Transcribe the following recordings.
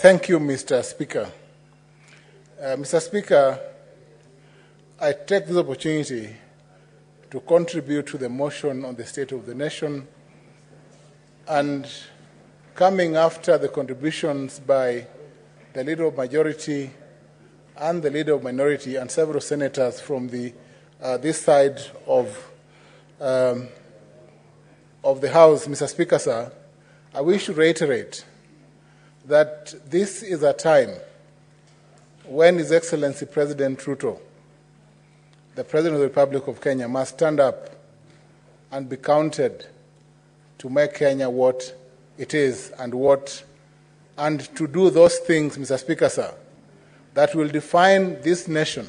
Thank you, Mr. Speaker. Mr. Speaker, I take this opportunity to contribute to the motion on the state of the nation, and coming after the contributions by the Leader of Majority and the Leader of Minority and several senators from this side of the House, Mr. Speaker, sir, I wish to reiterate that this is a time when His Excellency President Ruto, the President of the Republic of Kenya, must stand up and be counted to make Kenya what it is and to do those things, Mr. Speaker, sir, that will define this nation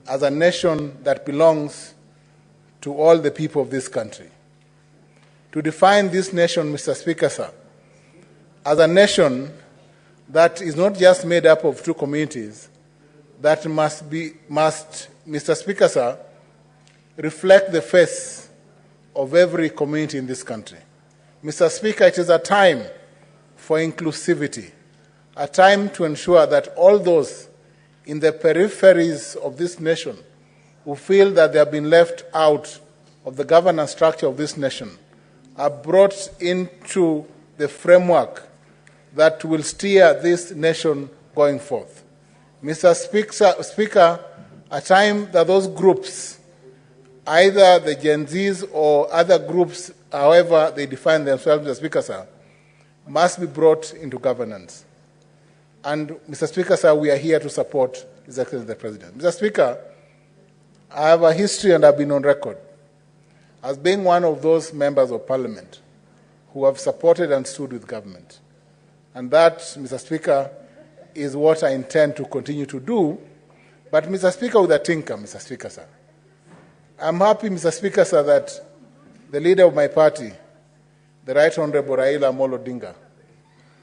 as a nation that belongs to all the people of this country. To define this nation, Mr. Speaker, sir, as a nation that is not just made up of two communities, that must, Mr. Speaker, sir, reflect the face of every community in this country. Mr. Speaker, it is a time for inclusivity, a time to ensure that all those in the peripheries of this nation who feel that they have been left out of the governance structure of this nation are brought into the framework that will steer this nation going forth. Mr. Speaker, a time that those groups, either the Gen Zs or other groups, however they define themselves, Mr. Speaker, sir, must be brought into governance. And, Mr. Speaker, sir, we are here to support His Excellency the President. Mr. Speaker, I have a history and I've been on record as being one of those members of Parliament who have supported and stood with government. And that, Mr. Speaker, is what I intend to continue to do. But, Mr. Speaker, with a tinker, Mr. Speaker, sir. I'm happy, Mr. Speaker, sir, that the leader of my party, the Right Honorable Raila Odinga,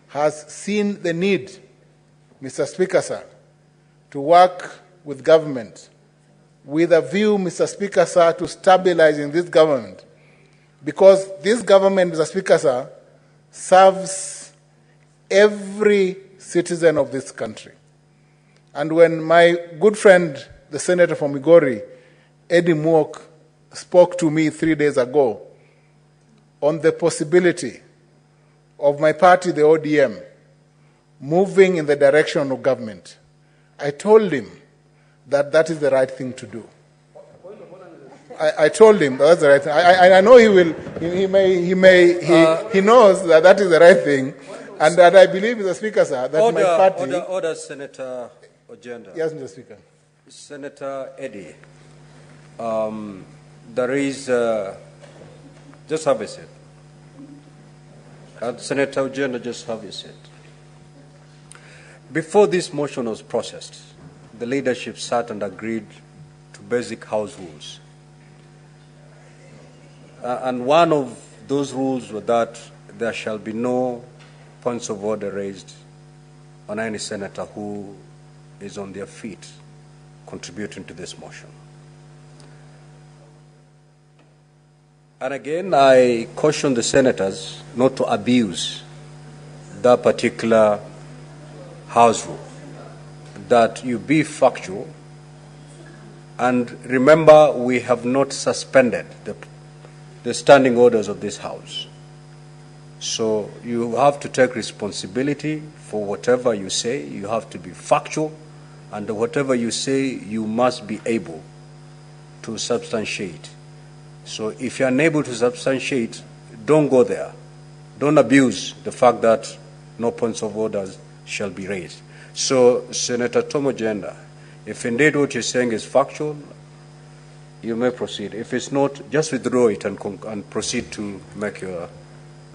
has seen the need, Mr. Speaker, sir, to work with government with a view, Mr. Speaker, sir, to stabilizing this government. Because this government, Mr. Speaker, sir, serves every citizen of this country. And when my good friend, the Senator from Migori, Eddie Mwok, spoke to me 3 days ago on the possibility of my party, the ODM, moving in the direction of government, I told him that that is the right thing to do. I told him that's the right thing. I know he will. He knows that that is the right thing, and that I believe, Mr. Speaker, sir, that my party. Order, Senator Ojienda. Yes, Mr. Speaker. Senator Eddie, there is just have a seat. Senator Ojienda, just have a seat. Before this motion was processed, the leadership sat and agreed to basic house rules. And one of those rules was that there shall be no points of order raised on any senator who is on their feet contributing to this motion. And again, I caution the senators not to abuse that particular house rule, that you be factual. And remember, we have not suspended the standing orders of this House. So you have to take responsibility for whatever you say. You have to be factual, and whatever you say, you must be able to substantiate. So if you're unable to substantiate, don't go there. Don't abuse the fact that no points of orders shall be raised. So, Senator Ojienda, if indeed what you're saying is factual, you may proceed. If it's not, just withdraw it and proceed to make your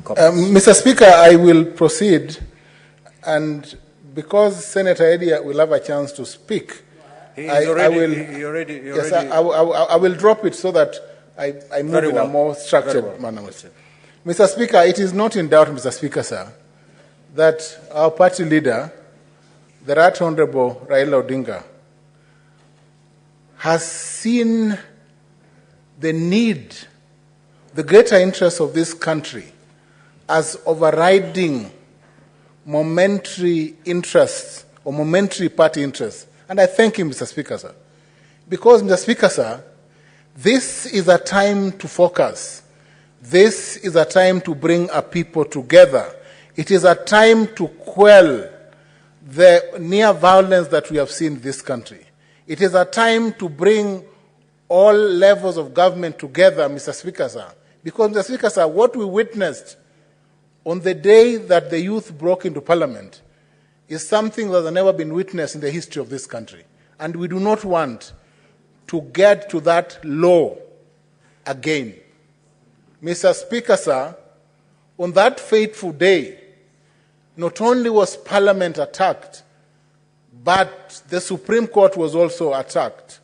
copy. Mr. Speaker, I will proceed, and because Senator Eddie will have a chance to speak, I will drop it so that I move in a more structured manner. Mr. Speaker, it is not in doubt, Mr. Speaker, sir, that our party leader, the Right Honorable Raila Odinga, has seen the need, the greater interest of this country as overriding momentary interests or momentary party interests. And I thank him, Mr. Speaker, sir. Because, Mr. Speaker, sir, this is a time to focus. This is a time to bring a people together. It is a time to quell the near violence that we have seen in this country. It is a time to bring all levels of government together, Mr. Speaker, sir. Because, Mr. Speaker, sir, what we witnessed on the day that the youth broke into Parliament is something that has never been witnessed in the history of this country. And we do not want to get to that low again. Mr. Speaker, sir, on that fateful day, not only was Parliament attacked, but the Supreme Court was also attacked.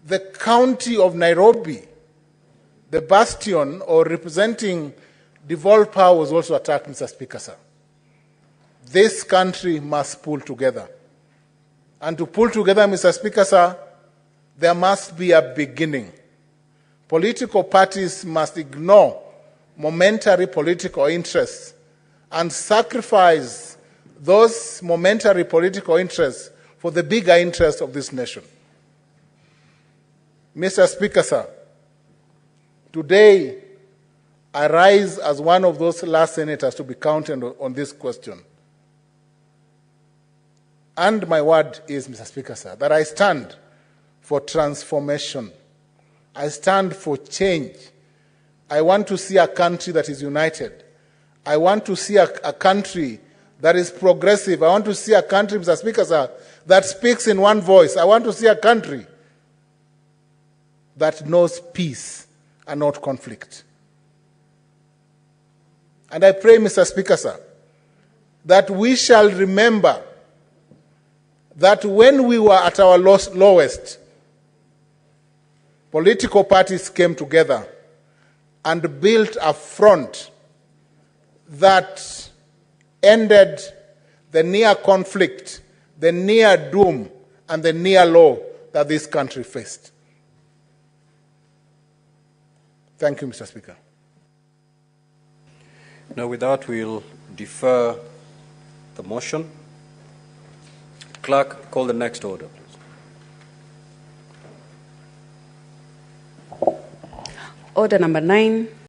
The county of Nairobi, the bastion or representing devolved power, was also attacked, Mr. Speaker, sir. This country must pull together. And to pull together, Mr. Speaker, sir, there must be a beginning. Political parties must ignore momentary political interests and sacrifice those momentary political interests for the bigger interests of this nation. Mr. Speaker, sir, today I rise as one of those last senators to be counted on this question. And my word is, Mr. Speaker, sir, that I stand for transformation. I stand for change. I want to see a country that is united. I want to see a country that is progressive. I want to see a country, Mr. Speaker, sir, that speaks in one voice. I want to see a country that knows peace and not conflict. And I pray, Mr. Speaker, sir, that we shall remember that when we were at our lowest, political parties came together and built a front that ended the near conflict, the near doom, and the near law that this country faced. Thank you, Mr. Speaker. Now, with that, we'll defer the motion. Clerk, call the next order, please. Order number 9.